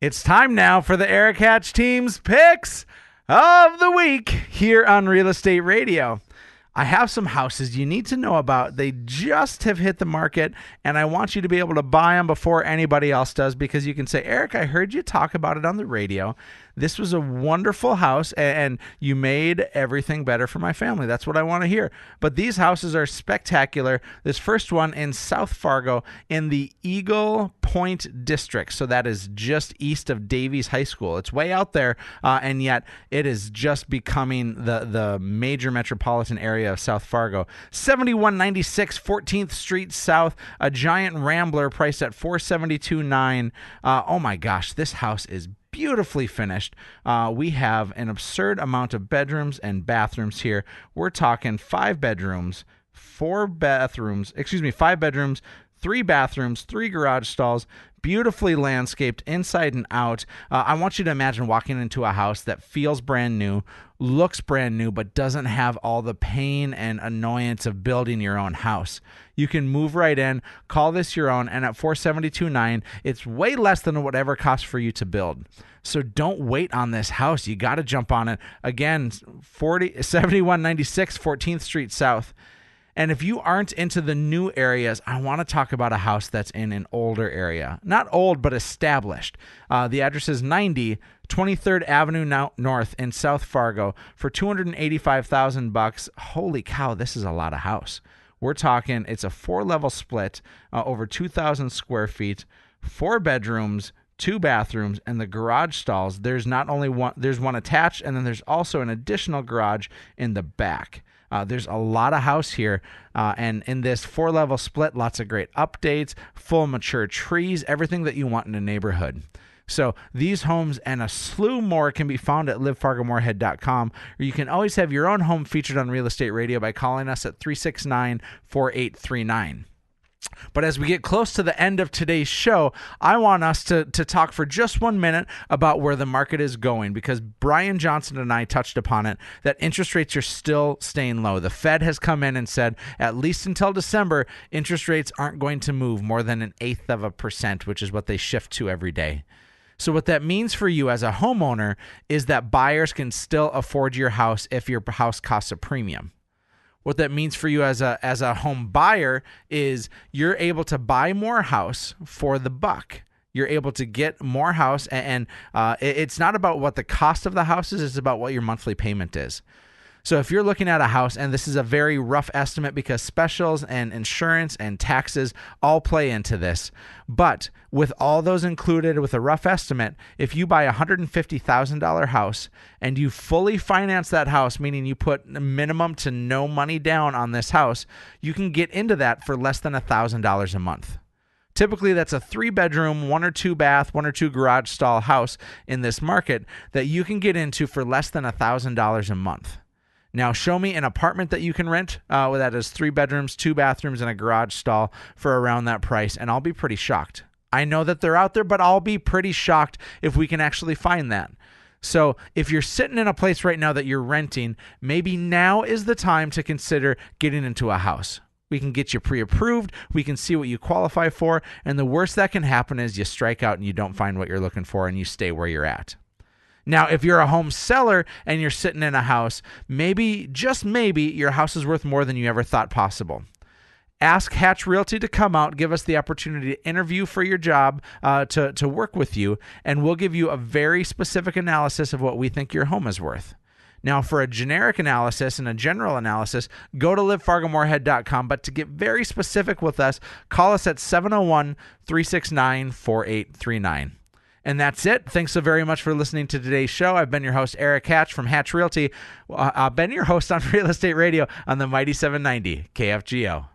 It's time now for the Erik Hatch team's picks of the week here on Real Estate Radio. I have some houses you need to know about. They just have hit the market, and I want you to be able to buy them before anybody else does, because you can say, Erik, I heard you talk about it on the radio. This was a wonderful house, and you made everything better for my family. That's what I want to hear. But these houses are spectacular. This first one in South Fargo in the Eagle Point District. So that is just east of Davies High School. It's way out there, and yet it is just becoming the major metropolitan area of South Fargo. 7196 14th Street South, a giant rambler priced at $472,900. Oh my gosh, this house is beautifully finished. We have an absurd amount of bedrooms and bathrooms here. We're talking 5 bedrooms, 5 bedrooms, 3 bathrooms, 3 garage stalls, beautifully landscaped inside and out. I want you to imagine walking into a house that feels brand new, looks brand new, but doesn't have all the pain and annoyance of building your own house. You can move right in, call this your own, and at $472,900, it's way less than whatever costs for you to build. So don't wait on this house. You got to jump on it. Again, 7196 14th Street South. And if you aren't into the new areas, I want to talk about a house that's in an older area. Not old, but established. The address is 90 23rd Avenue North in South Fargo for $285,000. Holy cow, this is a lot of house. We're talking, it's a 4-level split, over 2,000 square feet, 4 bedrooms, 2 bathrooms, and the garage stalls. There's not only one, there's one attached, and then there's also an additional garage in the back. There's a lot of house here, and in this 4-level split, lots of great updates, full mature trees, everything that you want in a neighborhood. So these homes and a slew more can be found at livefargomoorhead.com, or you can always have your own home featured on Real Estate Radio by calling us at 369-4839. But as we get close to the end of today's show, I want us to talk for just 1 minute about where the market is going, because Brian Johnson and I touched upon it, that interest rates are still staying low. The Fed has come in and said, at least until December, interest rates aren't going to move more than 0.1%, which is what they shift to every day. So what that means for you as a homeowner is that buyers can still afford your house if your house costs a premium. What that means for you as a home buyer is you're able to buy more house for the buck. You're able to get more house, and it's not about what the cost of the house is, it's about what your monthly payment is. So if you're looking at a house, and this is a very rough estimate because specials and insurance and taxes all play into this, but with all those included with a rough estimate, if you buy a $150,000 house and you fully finance that house, meaning you put minimum to no money down on this house, you can get into that for less than $1,000 a month. Typically, that's a 3-bedroom, 1 or 2 bath, 1 or 2 garage stall house in this market that you can get into for less than $1,000 a month. Now, show me an apartment that you can rent that is 3 bedrooms, 2 bathrooms, and a garage stall for around that price, and I'll be pretty shocked. I know that they're out there, but I'll be pretty shocked if we can actually find that. So if you're sitting in a place right now that you're renting, maybe now is the time to consider getting into a house. We can get you pre-approved. We can see what you qualify for, and the worst that can happen is you strike out and you don't find what you're looking for and you stay where you're at. Now, if you're a home seller and you're sitting in a house, maybe, just maybe, your house is worth more than you ever thought possible. Ask Hatch Realty to come out, give us the opportunity to interview for your job, to work with you, and we'll give you a very specific analysis of what we think your home is worth. Now, for a generic analysis and a general analysis, go to livefargomoorhead.com, but to get very specific with us, call us at 701-369-4839. And that's it. Thanks so very much for listening to today's show. I've been your host, Erik Hatch from Hatch Realty. I've been your host on Real Estate Radio on the Mighty 790 KFGO.